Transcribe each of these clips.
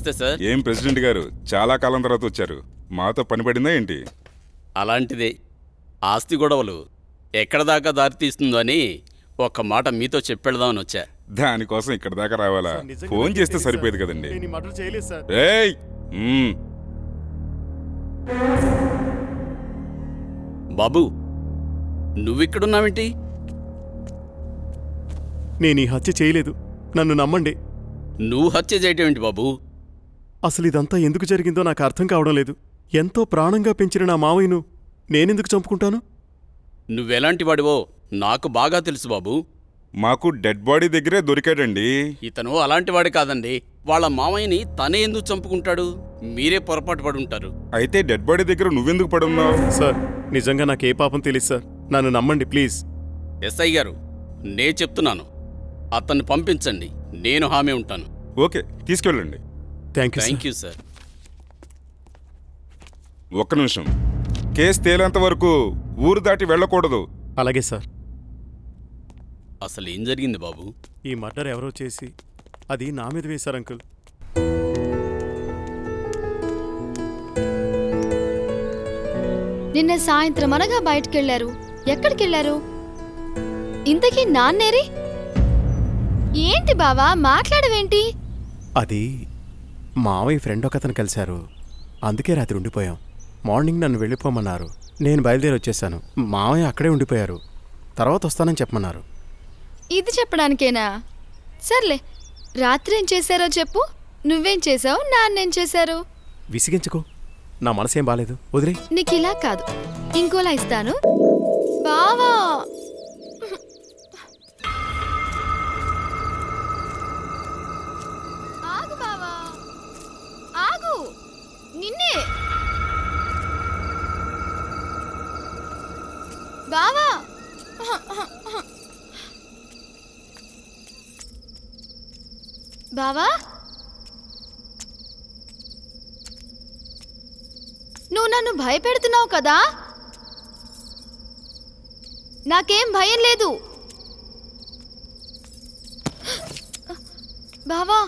నమస్తే సార్. ఏం ప్రెసిడెంట్ గారు, చాలా కాలం తర్వాత వచ్చారు. మాతో పని పడిందా ఏంటి? అలాంటిదే. ఆస్తి గొడవలు ఎక్కడ దాకా దారితీస్తుందో అని ఒక్క మాట మీతో చెప్పెళ్దామని వచ్చా. దానికోసం ఇక్కడ దాకా రావాలా? ఫోన్ చేస్తే సరిపోయేది కదండి. ఏయ్! బాబు, నువ్విక్కడున్నావేంటి? నేను ఈ హత్య చేయలేదు, నన్ను నమ్మండి. నువ్వు హత్య చేయటం ఏంటి బాబు? అసలు ఇదంతా ఎందుకు జరిగిందో నాకు అర్థం కావడం లేదు. ఎంతో ప్రాణంగా పెంచిన నా మావయ్యను నేనెందుకు చంపుకుంటాను? నువ్వెలాంటి వాడివో నాకు బాగా తెలుసు బాబు. మాకు డెడ్ బాడీ దగ్గరే దొరికాడండి. ఇతను అలాంటివాడు కాదండి. వాళ్ళ మామయ్యని తనే ఎందుకు చంపుకుంటాడు? మీరే పొరపాటు పడి ఉంటారు. అయితే డెడ్ బాడీ దగ్గర నువ్వెందుకు పడున్నావు? సార్, నిజంగా నాకే పాపం తెలియదు సార్, నన్ను నమ్మండి ప్లీజ్. ఎస్ఐ గారు, నే చెప్తున్నాను, అతన్ని పంపించండి. నేను హామీ ఉంటాను. ఓకే, తీసుకెళ్ళండి. Thank you sir. ఒక్క నిమిషం. కేసు తేలేంత వరకు ఊరు దాటి వెళ్ళకూడదు. అలాగే సార్. అసలు ఏం జరిగింది బాబు? ఈ మర్డర్ ఎవరో చేసి అది నా మీద వేశారు అంకుల్. నిన్న సాయంత్రం అనగా బయటకెళ్లారు. ఎక్కడికెళ్లారు? ఇంతకీ నాన్నేరి? ఏంటి బావా మాట్లాడవేంటి? అది మావయ్య ఫ్రెండ్ ఒకతను కలిశారు, అందుకే రాత్రి ఉండిపోయాం. మార్నింగ్ నన్ను వెళ్ళిపోమన్నారు. నేను బయలుదేరి వచ్చేసాను. మావయ్య అక్కడే ఉండిపోయారు. తర్వాత వస్తానని చెప్పమన్నారు. ఇది చెప్పడానికేనా? సర్లే, రాత్రి ఏం చేశారో చెప్పు. నువ్వేం చేసావు, నాన్నేం చేశారు? విసిగించుకో, నా మనసేం బాలేదు, వదిలే. నీకిలా కాదు, ఇంకోలా ఇస్తాను బావా. ఆగు బావా, ఆగు. నిన్నే బావా. బావా, నువ్వు నన్ను భయపెడుతున్నావు కదా? నాకేం భయం లేదు బావా.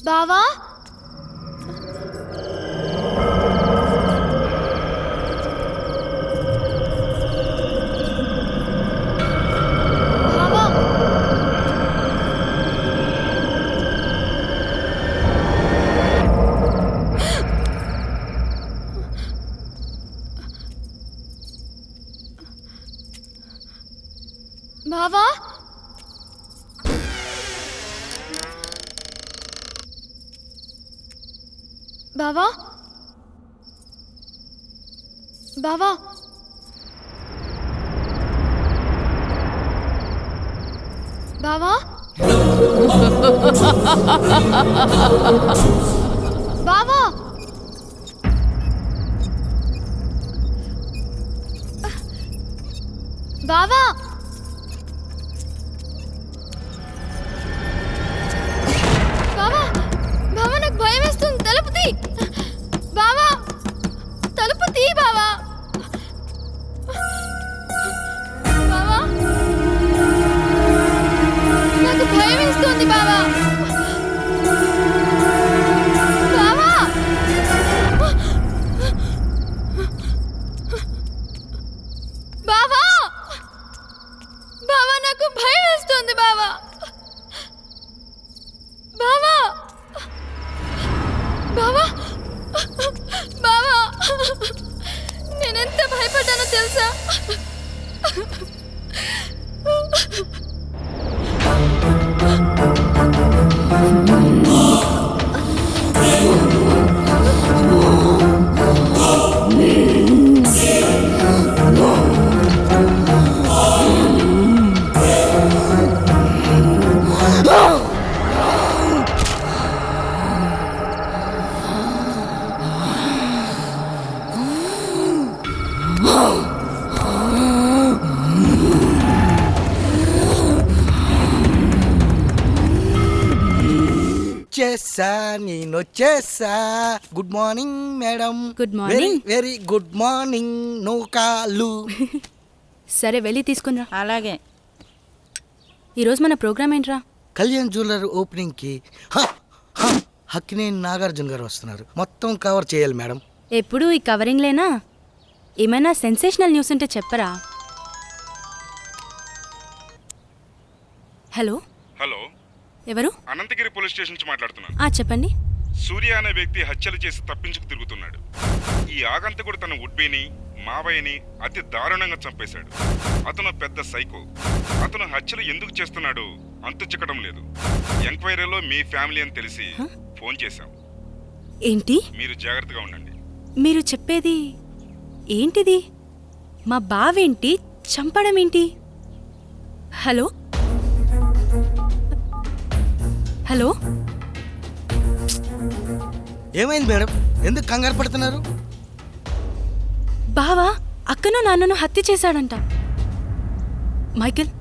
బావా, బావా, బావా, బావా, బావా, బావా, బావా, బావా, బావా, నాకు భయం వేస్తుంది. తలుపు తీ బావా, తలుపు తీ బావా. బావా, నాకు భయం వేస్తుంది బావా. బావా, బావా, బావా, నాకు భయం వేస్తుంది బావా. బావా, బావా, బావా, నేనెంత భయపడ్డానో తెలుసా? నేనొచ్చేసా. Good morning madam. Good morning. Very good morning. No కాళ్ళు. సరే వెళ్ళి తీసుకునిరా. అలాగే. ఈరోజు మన ప్రోగ్రామ్ ఏంట్రా? కళ్యాణ్ జ్యువెలర్ ఓపెనింగ్కి హక్కినేని నాగార్జున గారు వస్తున్నారు. మొత్తం కవర్ చేయాలి మేడం. ఎప్పుడు ఈ కవరింగ్లేనా? ఏమైనా సెన్సేషనల్ న్యూస్ ఉంటే చెప్పరా? హలో హలో, ఎవరు? అనంతగిరి పోలీస్ స్టేషన్ నుంచి మాట్లాడుతున్నాను. చెప్పండి. సూర్య అనే వ్యక్తి హత్యలు చేసి తప్పించుకు తిరుగుతున్నాడు. ఈ ఆగంతకుడు తన ఉడ్బీని మావయ్యని అతి దారుణంగా చంపేశాడు. అతను పెద్ద సైకో. అతను హత్యలు ఎందుకు చేస్తున్నాడు అంతు చిక్కడం లేదు. ఎంక్వైరీలో మీ ఫ్యామిలీ అని తెలిసి ఫోన్ చేశాం. ఏంటి మీరు జాగ్రత్తగా ఉండండి. మీరు చెప్పేది ఏంటిది? మా బావేంటి చంపడం ఏంటి? హలో హలో, ఏమైంది మేడం? ఎందుకు కంగారు పడుతున్నారు? బావా అక్కను నాన్నను హత్య చేశాడంట. మైకేల్,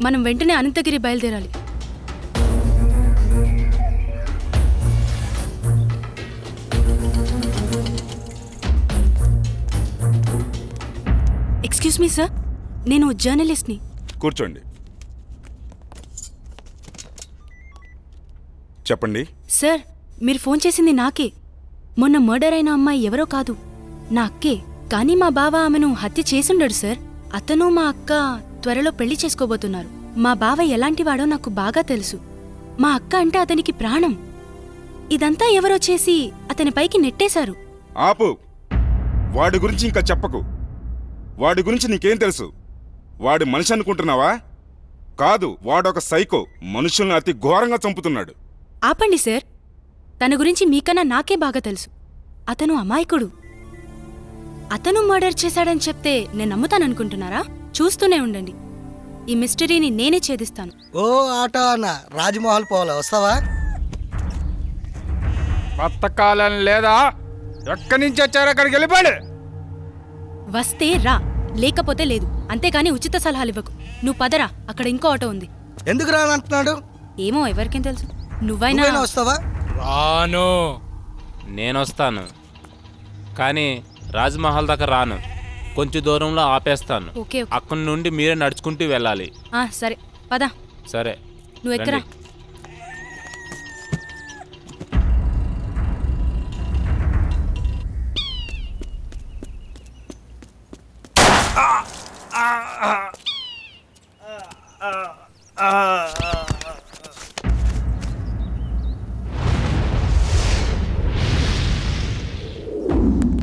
మనం వెంటనే అనంతగిరి బయలుదేరాలి. ఎక్స్క్యూజ్ మీ సార్, నేను జర్నలిస్ట్ని. కూర్చోండి. చెప్పండి. సార్, మీరు ఫోన్ చేసింది నాకే. మొన్న మర్డర్ అయిన అమ్మాయి ఎవరో కాదు, నా అక్కే. కానీ మా బావ ఆమెను హత్య చేసుండడు సార్. అతను మా అక్క త్వరలో పెళ్లి చేసుకోబోతున్నారు. మా బావ ఎలాంటివాడో నాకు బాగా తెలుసు. మా అక్క అంటే అతనికి ప్రాణం. ఇదంతా ఎవరో చేసి అతని పైకి నెట్టేశారు. ఆపు. వాడి గురించి ఇంకా చెప్పకు. వాడి గురించి నీకేం తెలుసు? వాడి మనిషి అనుకుంటున్నావా? కాదు, వాడొక సైకో. మనుషుల్ని అతి ఘోరంగా చంపుతున్నాడు. ఆపండి సార్, తన గురించి మీకన్నా నాకే బాగా తెలుసు. అతను అమాయకుడు. అతను మర్డర్ చేశాడని చెప్తే నేను నమ్ముతాననుకుంటున్నారా? చూస్తూనే ఉండండి, ఈ మిస్టరీని నేనే ఛేదిస్తాను. ఓ ఆటో అన్న, రాజ్మహల్ పోవాలా, వస్తావా? బతకాలని లేదా? ఎక్కడి నుంచి వచ్చారో అక్కడికి వెళ్ళిపోయాడు. వస్తే రా, లేకపోతే లేదు. అంతేగాని ఉచిత సలహాలు ఇవ్వకు. నువ్వు పదరా, అక్కడ ఇంకో ఆటో ఉంది. ఎందుకు రానంటున్నాడు? ఏమో, ఎవరికేం తెలుసు. నువ్వైనా నువ్వైనా వస్తావా? రాను. నేనొస్తాను, కానీ రాజ్మహల్ దాకా రాను. కొంచెం దూరంలో ఆపేస్తాను. Okay okay. అక్కడి నుండి మీరే నడుచుకుంటూ వెళ్ళాలి. సరే పద. సరే, నువ్వు ఎక్కరా. రండి.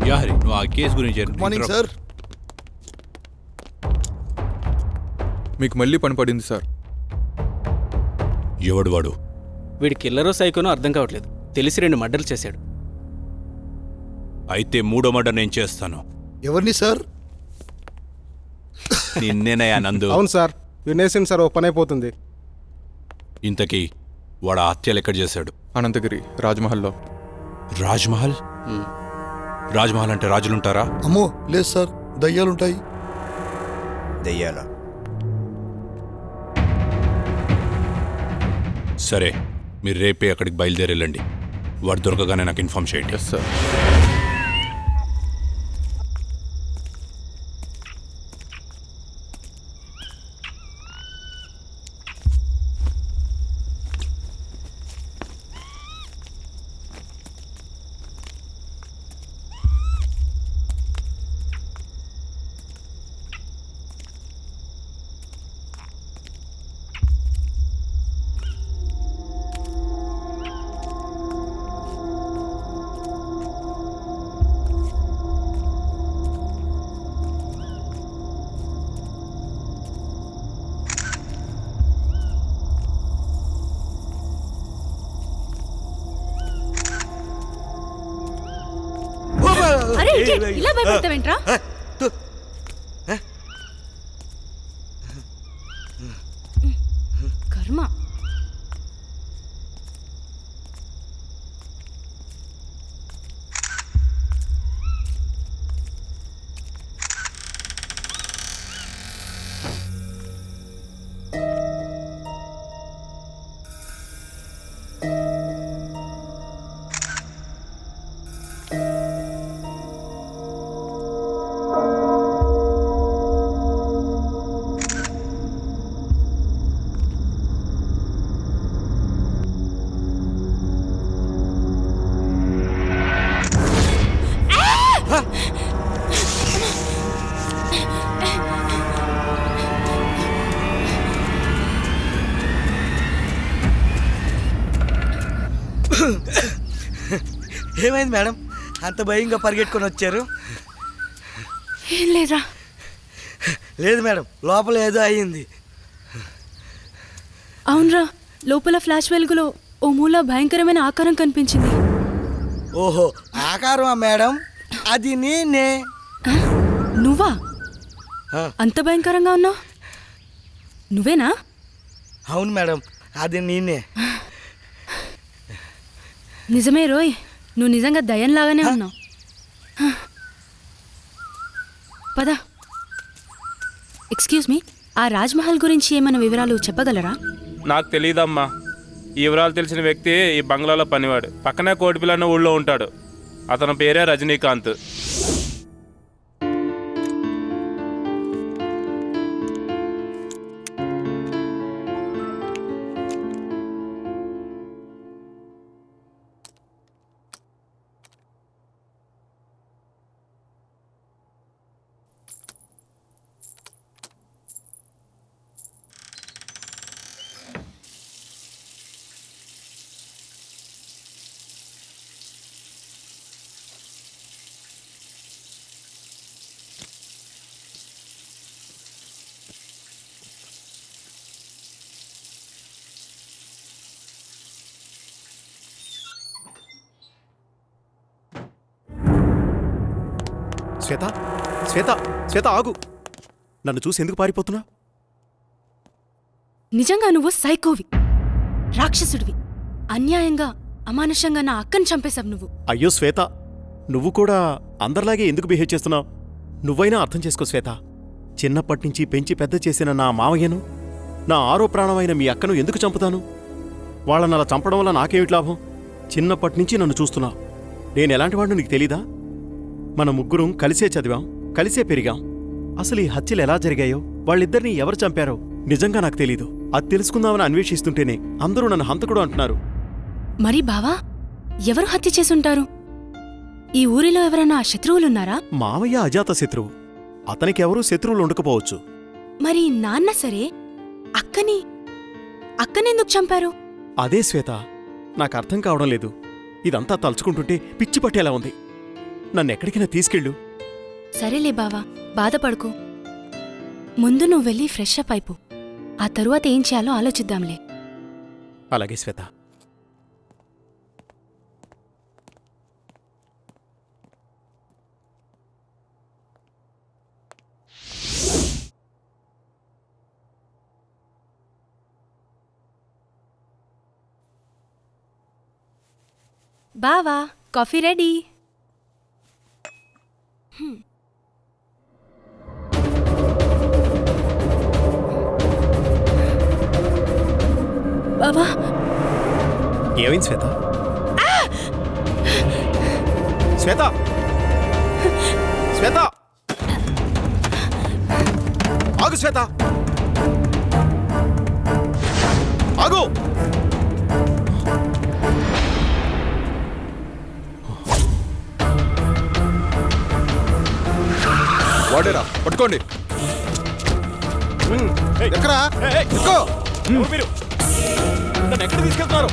యాహరి, నువ్వు ఆ కేసు గురించి మార్నింగ్ సార్. మీకు మళ్ళీ పని పడింది సార్. ఎవడు వాడు? వీడి కిల్లరో సైకోనో అర్థం కావట్లేదు. తెలిసి 2 మర్డర్లు చేశాడు. అయితే 3వ మర్డర్ నేను చేస్తాను. ఎవరిని సార్? నిన్నేనయ్యా నందు. అవును సార్, వినేసింది సార్. ఓ పని అయిపోతుంది. ఇంతకీ వాడు ఆ హత్యలు ఎక్కడ చేశాడు? అనంతగిరి రాజ్మహల్లో. రాజ్మహల్? రాజ్మహల్ అంటే రాజులుంటారా? అమ్మో లేదు సార్, దయ్యాలుంటాయి. దెయ్యాల? సరే, మీరు రేపే అక్కడికి బయలుదేరెళ్ళండి. వాడు దొరకగానే నాకు ఇన్ఫార్మ్ చేయండి. Yes sir. అరే ఇడియట్, ఇలా భయపడతావేంట్రా? కర్మ. ఏమైంది మేడం, అంత భయంగా పరిగెట్టుకొని వచ్చారు? ఏం లేదా? లేదు మేడం, లోపల ఏదో అయ్యింది. అవునరా, లోపల ఫ్లాష్ వెలుగులో ఓ మూల భయంకరమైన ఆకారం కనిపించింది. ఓహో, ఆకారమా మేడం? అది నేనే. ఆ? నువ్వా? ఆ, అంత భయంకరంగా ఉన్నావు? నువ్వేనా? అవును మేడం, అది నేనే. నిజమే రోయ్, నువ్వు నిజంగా దయ్యంలాగానే ఉన్నావు. పద. ఎక్స్క్యూజ్ మీ, ఆ రాజ్మహల్ గురించి ఏమైనా వివరాలు చెప్పగలరా? నాకు తెలియదమ్మా. ఈ వివరాలు తెలిసిన వ్యక్తి ఈ బంగ్లాలో పనివాడు. పక్కనే కోటిపిల్ల అన్న ఊళ్ళో ఉంటాడు. అతని పేరే రజనీకాంత్. శ్వేత, శ్వేత, శ్వేత ఆగు. నన్ను చూసి ఎందుకు పారిపోతున్నా? నిజంగా నువ్వు సైకోవి, రాక్షసుడివి. అన్యాయంగా అమానుషంగా నా అక్కని చంపేశావు నువ్వు. అయ్యో శ్వేత, నువ్వు కూడా అందరిలాగే ఎందుకు బిహేవ్ చేస్తున్నావు? నువ్వైనా అర్థం చేసుకో శ్వేత. చిన్నప్పటినుంచి పెంచి పెద్ద చేసిన నా మావయ్యను, నా ఆరో ప్రాణమైన మీ అక్కను ఎందుకు చంపుతాను? వాళ్ళని అలా చంపడం వల్ల నాకేమిటి లాభం? చిన్నప్పటినుంచి నన్ను చూస్తున్నావు. నేనెలాంటి వాడిని నీకు తెలీదా? మన ముగ్గురం కలిసే చదివాం, కలిసే పెరిగాం. అసలు ఈ హత్యలు ఎలా జరిగాయో, వాళ్ళిద్దరినీ ఎవరు చంపారో నిజంగా నాకు తెలీదు. అది తెలుసుకుందామని అన్వేషిస్తుంటేనే అందరూ నన్ను హంతకుడు అంటున్నారు. మరి బావా, ఎవరు హత్య చేసుంటారు? ఈ ఊరిలో ఎవరైనా శత్రువులున్నారా? మావయ్య అజాత శత్రువు. అతనికెవరూ శత్రువులు ఉండకపోవచ్చు. మరి నాన్న సరే, అక్కనెందుకు చంపారు? అదే శ్వేత, నాకు అర్థం కావడం లేదు. ఇదంతా తలుచుకుంటుంటే పిచ్చి పట్టేలా ఉంది. నన్నెక్కడికైనా తీసుకెళ్ళు. సరేలే బావా, బాధపడుకో. ముందు నువ్వు వెళ్ళి ఫ్రెష్ అప్ అయిపో. ఆ తరువాత ఏం చేయాలో ఆలోచిద్దాంలే. అలాగే శ్వేత. బావా, కాఫీ రెడీ. బావా, ఏమైంది శ్వేత? శ్వేత, శ్వేత, ఆగు శ్వేత, ఆగు. వాడేరా, పట్టుకోండి. ఎక్కరా? మీరు నన్ను ఎక్కడ తీసుకెళ్తున్నారు?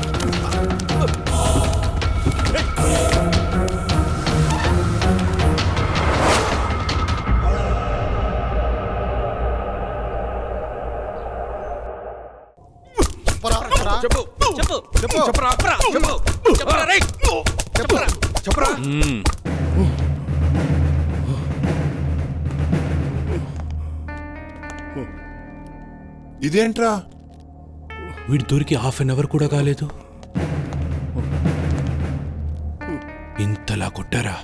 చెప్పు, చెప్పరా, చెప్పరా. ఇదేంట్రా, వీడి దొరికి హాఫ్ అన్ అవర్ కూడా కాలేదు, ఇంతలా కొట్టారా?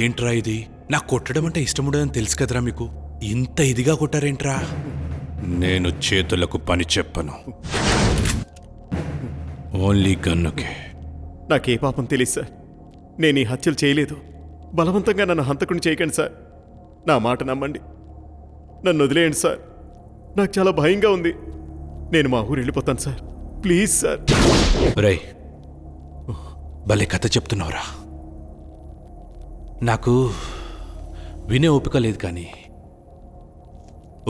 ఏంట్రా ఇది? నాకు కొట్టడం అంటే ఇష్టం ఉండదని తెలుసు కదరా మీకు. ఇంత ఇదిగా కొట్టారేంట్రా? నేను చేతులకు పని చెప్పను, ఓన్లీ గన్నుకే. నాకే పాపం తెలియదు సార్. నేను ఈ హత్యలు చేయలేదు. బలవంతంగా నన్ను హంతకుని చేయకండి సార్. నా మాట నమ్మండి. నన్ను వదిలేయండి సార్. నాకు చాలా భయంగా ఉంది. నేను మా ఊరు వెళ్ళిపోతాను సార్. Please sir. రేయ్, భలే కథ చెప్తున్నావురా. నాకు వినే ఓపిక లేదు, కానీ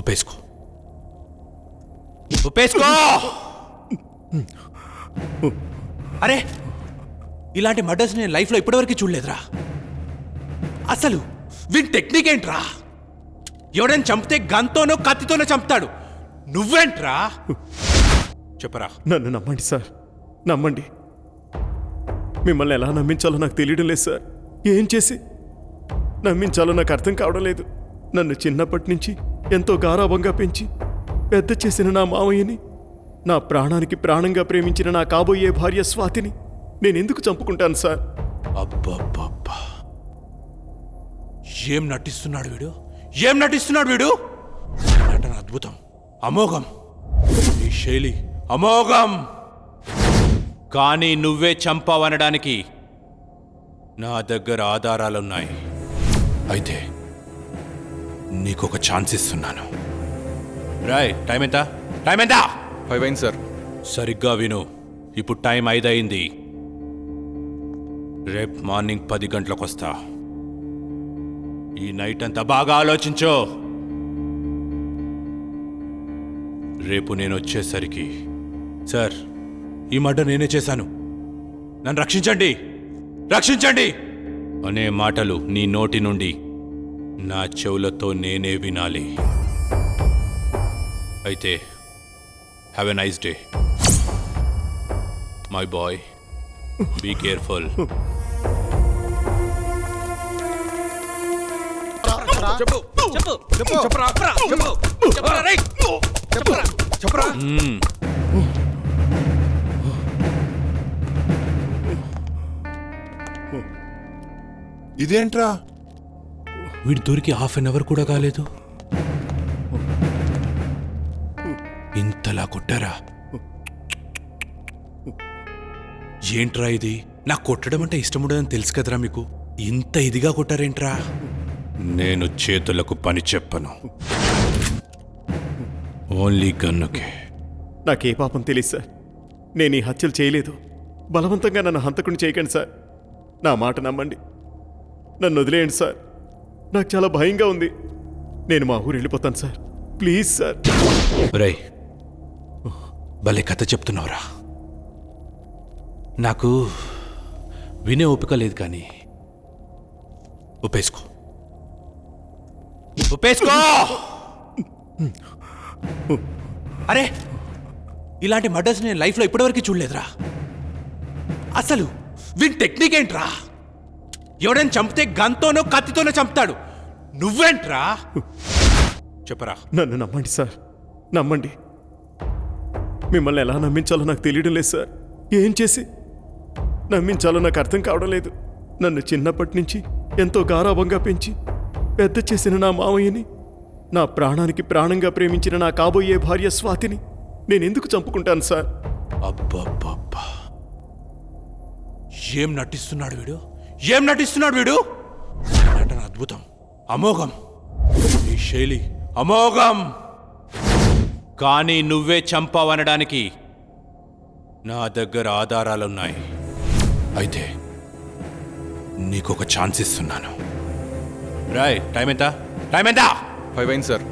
ఒప్పేసుకో. అరే ఇలాంటి మర్డర్స్ నేను లైఫ్లో ఇప్పటివరకు చూడలేదురా. అసలు వీని టెక్నిక్ ఏంట్రా? ఎవడైనా చంపితే గన్తోనో కత్తితోనో చంపుతాడు, నువ్వేంట్రా? చెప్పరా. నన్ను నమ్మండి సార్, నమ్మండి. మిమ్మల్ని ఎలా నమ్మించాలో నాకు తెలియడం లేదు సార్. ఏం చేసి నమ్మించాలో నాకు అర్థం కావడం లేదు. నన్ను చిన్నప్పటి నుంచి ఎంతో గారాబంగా పెంచి పెద్ద చేసిన నా మామయ్యని, నా ప్రాణానికి ప్రాణంగా ప్రేమించిన నా కాబోయే భార్య స్వాతిని నేనెందుకు చంపుకుంటాను సార్? అబ్బబ్బబ్బా, ఏం నటిస్తున్నాడు వీడు, ఏం నటిస్తున్నాడు వీడు! నటన అద్భుతం, అమోఘం, ఈ శైలి అమోఘం. కానీ నువ్వే చంపావనడానికి నా దగ్గర ఆధారాలున్నాయి. అయితే నీకొక ఛాన్స్ ఇస్తున్నాను. రాయ్, టైం ఎంత? టైం ఎంత? 5 అయింది సార్. సరిగ్గా విను, ఇప్పుడు టైం 5 అయింది. రేపు మార్నింగ్ 10 గంటలకు వస్తా. ఈ నైట్ అంతా బాగా ఆలోచించో. రేపు నేను వచ్చేసరికి, సార్ ఈ మర్డర్ నేనే చేశాను, నన్ను రక్షించండి, రక్షించండి అనే మాటలు నీ నోటి నుండి నా చెవులతో నేనే వినాలి. అయితే have a nice day my boy, be careful. చెప్పు చెప్పు చెప్పు చెప్పరా చెప్పు చెప్పరా రేయ్ చెప్పరా చెప్పరా. ఇదేంట్రా? వీడి దొరికి హాఫ్ అన్ అవర్ కూడా కాలేదు, ఇంతలా కొట్టారా? ఏంట్రా ఇది? నాకు కొట్టడం అంటే ఇష్టం ఉండదని తెలుసు కదరా మీకు, ఇంత ఇదిగా కొట్టారేంట్రా? నేను చేతులకు పని చెప్పను, ఓన్లీ గన్నుకే. నాకే పాపం తెలియదు సార్. నేను ఈ హత్యలు చేయలేదు. బలవంతంగా నన్ను హంతకుని చేయకండి సార్. నా మాట నమ్మండి, నన్ను వదిలేయండి సార్. నాకు చాలా భయంగా ఉంది. నేను మా ఊరు వెళ్ళిపోతాను సార్, ప్లీజ్ సార్. రై, భలే కథ చెప్తున్నావురా. నాకు వినే ఓపిక లేదు, కానీ ఒప్పేసుకో, ఒప్పేసుకో. అరే ఇలాంటి మర్డర్స్ నేను లైఫ్లో ఇప్పటివరకు చూడలేదురా. అసలు వీని టెక్నిక్ ఏంట్రా? ఎవడైనా చంపితే గన్తోనో కత్తితోనో చంపుతాడు, నువ్వేంట్రా? చెప్పరా. నన్ను నమ్మండి సార్, నమ్మండి. మిమ్మల్ని ఎలా నమ్మించాలో నాకు తెలియడం లేదు సార్. ఏం చేసి నమ్మించాలో నాకు అర్థం కావడం లేదు. నన్ను చిన్నప్పటి నుంచి ఎంతో గారాబంగా పెంచి పెద్ద చేసిన నా మామయ్యని, నా ప్రాణానికి ప్రాణంగా ప్రేమించిన నా కాబోయే భార్య స్వాతిని నేనెందుకు చంపుకుంటాను సార్? అబ్బబ్బబ్బా, ఏం నటిస్తున్నాడు వీడు, ఏం నటిస్తున్నాడు వీడు! నటన అద్భుతం, అమోఘం, ఈ శైలి అమోఘం. కానీ నువ్వే చంపావనడానికి నా దగ్గర ఆధారాలున్నాయి. అయితే నీకొక ఛాన్స్ ఇస్తున్నాను. రాయ్, టైం ఎంత? టైం ఎంత? 5 అయింది సార్.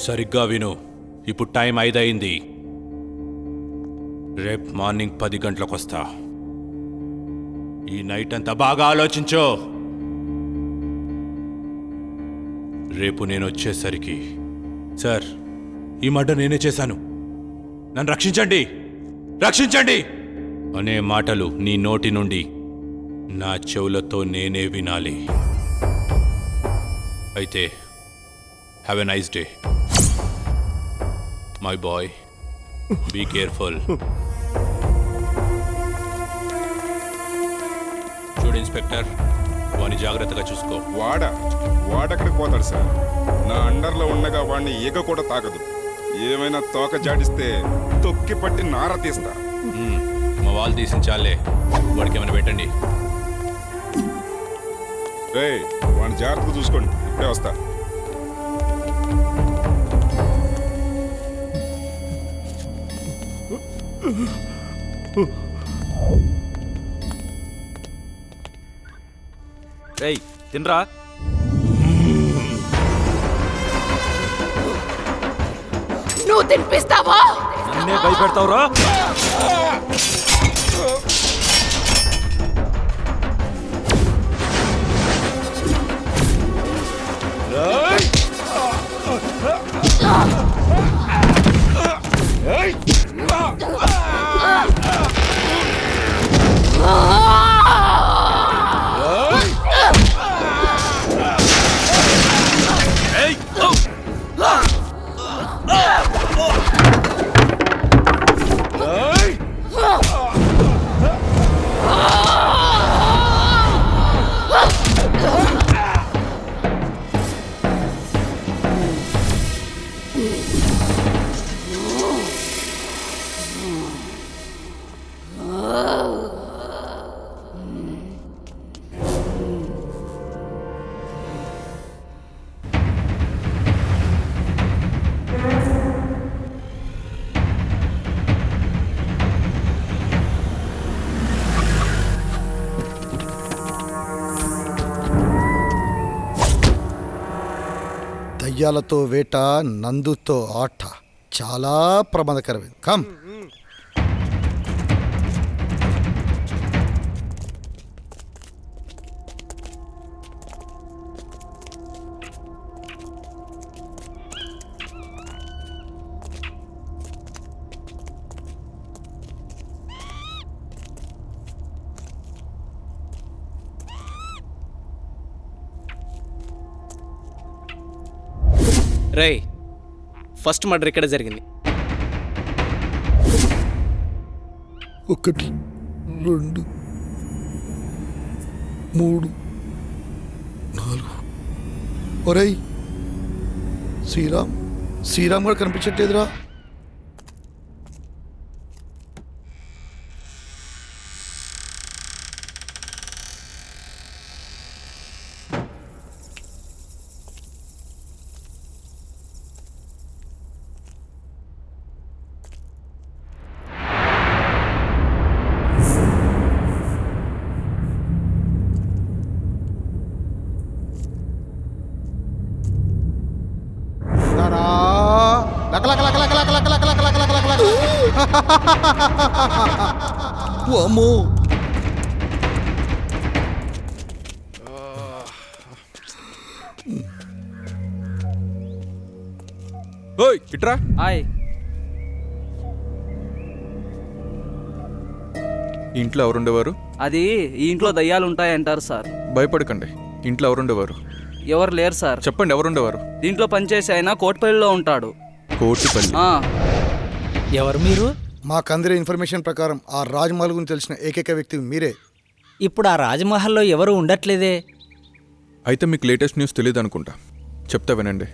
సరిగ్గా విను, ఇప్పుడు టైం 5 అయింది. రేపు మార్నింగ్ 10 గంటలకు వస్తా. ఈ నైట్ అంతా బాగా ఆలోచించో. రేపు నేను వచ్చేసరికి, సార్ ఈ మర్డర్ నేనే చేశాను, నన్ను రక్షించండి, రక్షించండి అనే మాటలు నీ నోటి నుండి నా చెవులతో నేనే వినాలి. అయితే have a nice day my boy, be careful. చూడు ఇన్స్పెక్టర్, వాడిని జాగ్రత్తగా చూసుకో. వాడెక్కడికి పోతాడు సార్? నా అండర్లో ఉండగా వాడిని ఈగ కూడా తాగదు. ఏమైనా తోక జాడిస్తే తొక్కి పట్టి నార తీస్తా. మా వాళ్ళు తీసించాలే, వాడికి ఏమైనా పెట్టండి. రేయ్, వాడిని జాగ్రత్తగా చూసుకోండి, ఇప్పుడే వస్తా. రేయ్ తినరా. నువ్వు తినిపిస్తావా? నన్నే భయపెడతావురా? దయ్యాలతో వేట, నందుతో ఆట చాలా ప్రమాదకరమైంది. కమ్. రేయ్, ఫస్ట్ మర్డర్ ఇక్కడ జరిగింది. 1 2 3 4. ఒరేయ్, శ్రీరామ్ గారు కనిపించట్లేదురా. అమ్మో, ఓయ్ ఇట్రా. హాయ్. ఇంట్లో ఎవరుండేవారు? అది ఈ ఇంట్లో దయ్యాలు ఉంటాయంటారు సార్. భయపడకండి. ఇంట్లో ఎవరుండేవారు? ఎవరు లేరు సార్. చెప్పండి, ఎవరుండేవారు? దీంట్లో పనిచేసి ఆయన కోటిపల్లిలో ఉంటాడు. కోటిపల్లి? ఎవరు మీరు? మాకు అందిన ఇన్ఫర్మేషన్ ప్రకారం ఆ రాజ్మహల్ గురించి తెలిసిన ఏకైక వ్యక్తి మీరే. ఇప్పుడు ఆ రాజ్మహల్లో ఎవరు ఉండట్లేదే. అయితే మీకు లేటెస్ట్ న్యూస్ తెలియదు అనుకుంటా. చెప్తా వినండి.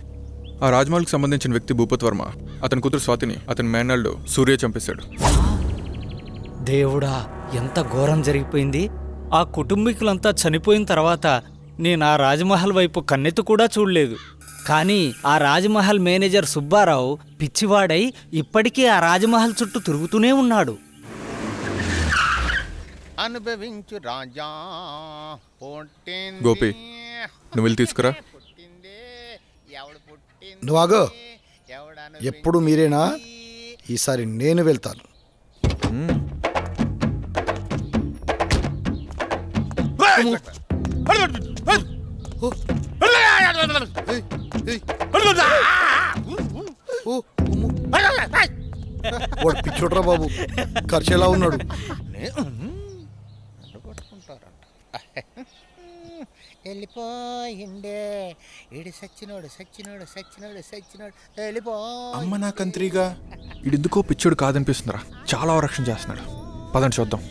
ఆ రాజ్మహల్కి సంబంధించిన వ్యక్తి భూపత్ వర్మ, అతని కూతురు స్వాతిని అతని మేనల్డ్ సూర్య చంపేశాడు. దేవుడా, ఎంత ఘోరం జరిగిపోయింది. ఆ కుటుంబీకులంతా చనిపోయిన తర్వాత నేను ఆ రాజ్మహల్ వైపు కన్నెత్తు కూడా చూడలేదు. కానీ ఆ రాజ్మహల్ మేనేజర్ సుబ్బారావు పిచ్చివాడై ఇప్పటికీ ఆ రాజ్మహల్ చుట్టూ తిరుగుతూనే ఉన్నాడు. అనుభవించు రాజా. గోపి, నువ్వు వెళ్ళి తీసుకురా. నువ్వాగో. ఎప్పుడు మీరేనా? ఈసారి నేను వెళ్తాను. వాడు పిచ్చోడ్రా బాబు, ఖర్చేలా ఉన్నాడు. వెళ్ళిపోయిండే ఇడి సచ్చినోడు సచ్చినోడు సచ్చినోడు సచ్చినోడు వెళ్ళిపో. అమ్మ నా కంత్రిగా, ఇడెందుకో పిచ్చోడు కాదనిపిస్తుందిరా. చాలా రక్షణ చేస్తున్నాడు. పదండి చూద్దాం.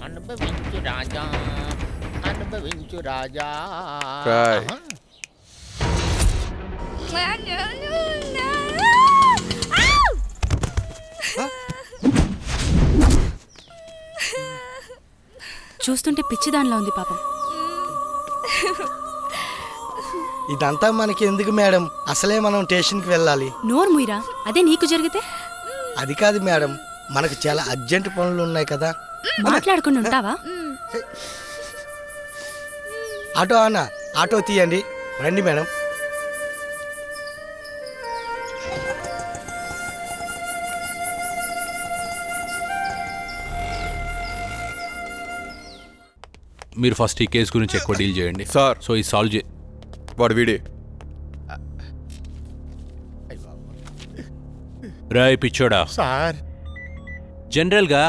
అనుభవించు రాజా, అనుభవించు రాజా. చూస్తుంటే పిచ్చిదానిలా ఉంది పాపం. ఇదంతా మనకి ఎందుకు మేడం? అసలే మనం స్టేషన్కి వెళ్ళాలి. నోరు ముయిరా, అదే నీకు జరిగితే? అది కాదు మేడం, మనకు చాలా అర్జెంట్ పనులు ఉన్నాయి కదా. మాట్లాడుకుని ఉంటావా? ఆటో అన్న, ఆటో తీయండి. రండి మేడం. మీరు ఫస్ట్ ఈ కేసు గురించి ఎక్కువ డీల్ చేయండి సార్. సో ఈ సాల్వ్ వాడు వీడే. రాయ్ పిచ్చోడా, సార్ జనరల్గా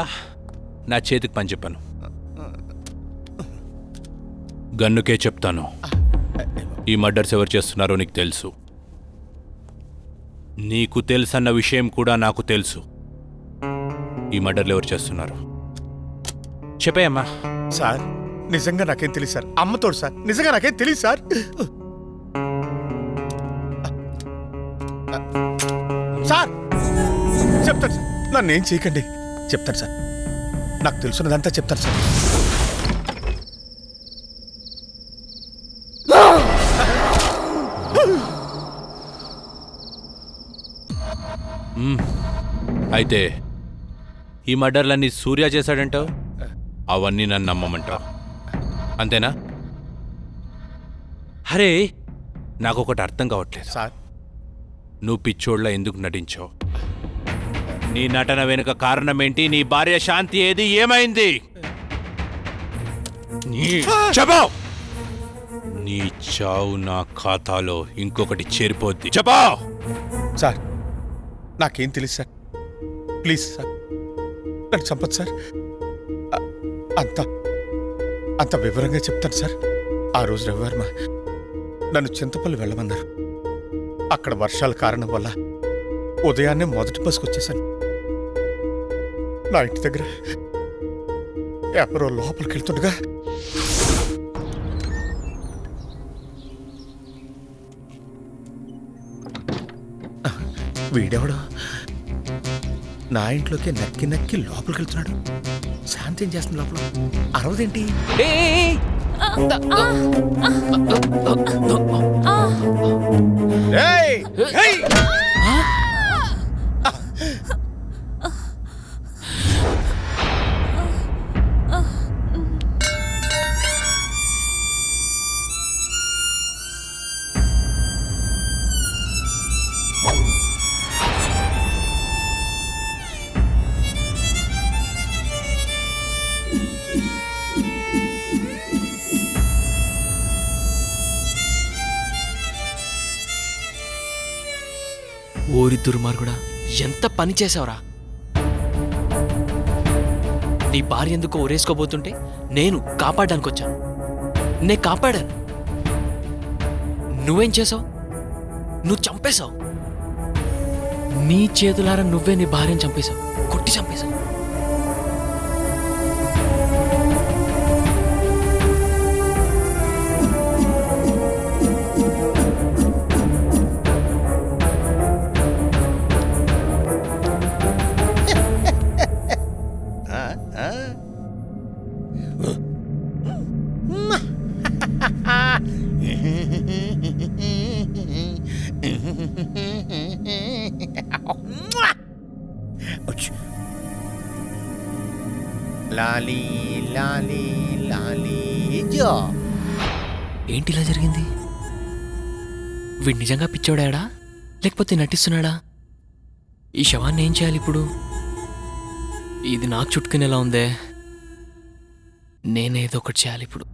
నా చేతికి పని చెప్పాను, గన్నుకే చెప్తాను. ఈ మర్డర్స్ ఎవరు చేస్తున్నారో నీకు తెలుసు, నీకు తెలుసన్న విషయం కూడా నాకు తెలుసు. ఈ మర్డర్లు ఎవరు చేస్తున్నారు చెప్పేయమ్మా. సార్ నిజంగా నాకేం తెలియదు సార్. అమ్మతోడు సార్, నిజంగా నాకేం తెలియదు సార్. సార్ చెప్తాను సార్, నన్ను ఏం చేయకండి, చెప్తాను సార్, నాకు తెలుసున్నదంతా చెప్తాను సార్. అయితే ఈ మర్డర్లన్నీ సూర్య చేశాడంటావు, అవన్నీ నన్ను నమ్మమంటావు అంతేనా? అరే నాకొకటి అర్థం కావట్లేదు సార్. నువ్వు పిచ్చోళ్ళ ఎందుకు నటించావు? నీ నటన వెనుక కారణం ఏంటి? నీ భార్య శాంతి ఏది, ఏమైంది? చెప్పు. నీ చావు నా ఖాతాలో ఇంకొకటి చేరిపోద్ది. చెప్పు. సార్ నాకేం తెలియదు సార్, ప్లీజ్ సార్ నన్ను చంపదు సార్. అంత వివరంగా చెప్తాను సార్. ఆ రోజు రవివర్మ నన్ను చింతపల్లి వెళ్ళమన్నారు. అక్కడ వర్షాల కారణం వల్ల ఉదయాన్నే మొదటి బస్కి వచ్చేసాను. నా ఇంటి దగ్గర ఎవరో లోపలికి వెళ్తుండగా వీడెవడో నా ఇంట్లోకి నక్కి నక్కి లోపలికి వెళ్తున్నాడు. శాంతి ఏం చేస్తుంది లోపల? అరవదేంటి? ఓరి దుర్మార్గుడా, ఎంత పని చేసావురా! నీ భార్య ఎందుకో ఊరేసుకోబోతుంటే నేను కాపాడడానికి వచ్చాను. నేను కాపాడాను. నువ్వేం చేసావు? నువ్వు చంపేశావు. నీ చేతులారా నువ్వే నీ భార్యను చంపేశావు, కొట్టి చంపేశావు. లాలీ లాలీ లాలీ జో. ఏంటి ఇలా జరిగింది? వీడు నిజంగా పిచ్చోడాడా లేకపోతే నటిస్తున్నాడా? ఈ శవాన్ని ఏం చేయాలి ఇప్పుడు? ఇది నాకు చుట్టుకునేలా ఉందే. నేనేదో ఒకటి చేయాలి ఇప్పుడు.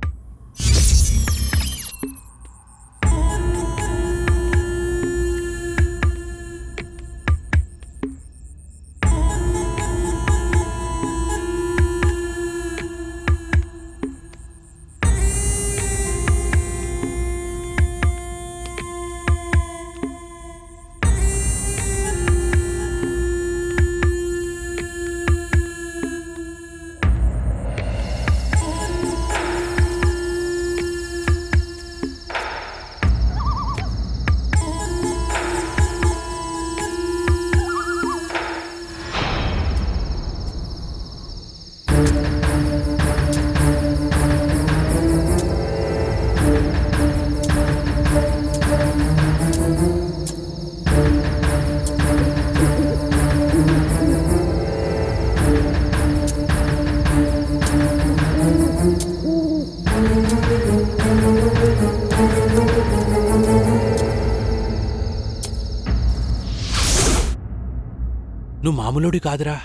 నువ్వు మామూలుడి కాదురా.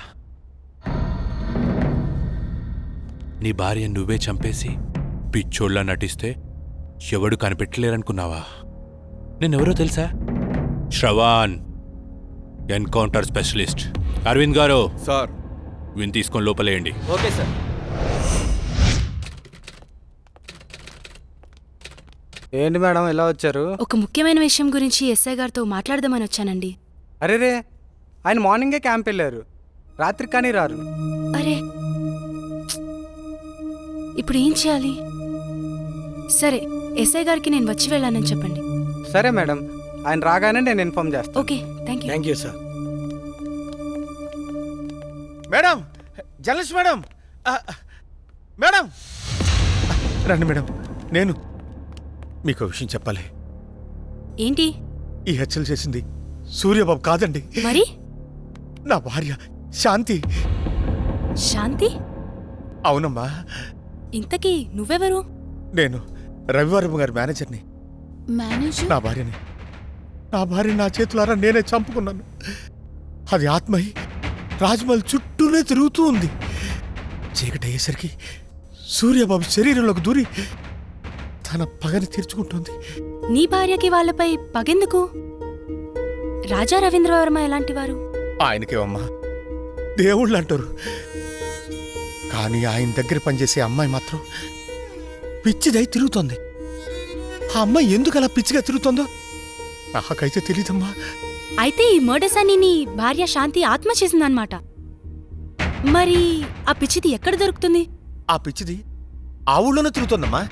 నీ భార్య నువ్వే చంపేసి పిచ్చోళ్ళ నటిస్తే ఎవడు కనిపెట్టలేరనుకున్నావా? నేనెవరో తెలుసా? శ్రవాన్, ఎన్కౌంటర్ స్పెషలిస్ట్. అరవింద్ గారు సార్, విని తీసుకొని లోపలేయండి. Okay sir. ఏంటి మేడం ఎలా వచ్చారు? ఒక ముఖ్యమైన విషయం గురించి ఎస్ఐ గారితో మాట్లాడదామని వచ్చానండి. అరే రే, ఆయన మార్నింగే క్యాంప్ వెళ్ళారు, రాత్రికి కానీ రారు. అరే, ఇప్పుడు ఏం చేయాలి? సరే, ఎస్ఐ గారికి నేను వచ్చి వెళ్ళానని చెప్పండి. సరే మేడం, ఆయన రాగానే నేను ఇన్ఫార్మ్ చేస్తాను. Okay, thank you. Thank you sir. Madam, journalist madam, madam రండి మేడం. నేను మీకు విషయం చెప్పాలి. ఏంటి? ఈ హత్యలు చేసింది సూర్యబాబు కాదండి, మరి నా భార్య శాంతి. శాంతి? అవునమ్మా. ఇంతకీ నువ్వెవరు? నేను రవివారం గారి మేనేజర్ని. మేనేజర్? నా భార్యని నా చేతులారా నేనే చంపుకున్నాను. అది ఆత్మహి రాజ్మహల్ చుట్టూనే తిరుగుతూ ఉంది. చీకటి అయ్యేసరికి సూర్యబాబు శరీరంలోకి దూరి తన పగని తీర్చుకుంటుంది. నీ భార్యకి వాళ్ళపై పగెందుకు? రాజా రవీంద్రవర్మ ఎలాంటి వారు? ఆయనకేమమ్మా దేవుళ్ళు అంటారు, కానీ ఆయన దగ్గర పనిచేసే అమ్మాయి మాత్రం పిచ్చిదై తిరుగుతోంది. ఆ అమ్మాయి ఎందుకు అలా పిచ్చిగా తిరుగుతోందో నాకైతే తెలీదమ్మా. అయితే ఈ మర్డర్స్ అన్ని నీ భార్య శాంతి ఆత్మ చేసిందన్నమాట. మరి ఆ పిచ్చిది ఎక్కడ దొరుకుతుంది? ఆ పిచ్చిది ఆ ఊళ్ళోనే తిరుగుతోందమ్మా.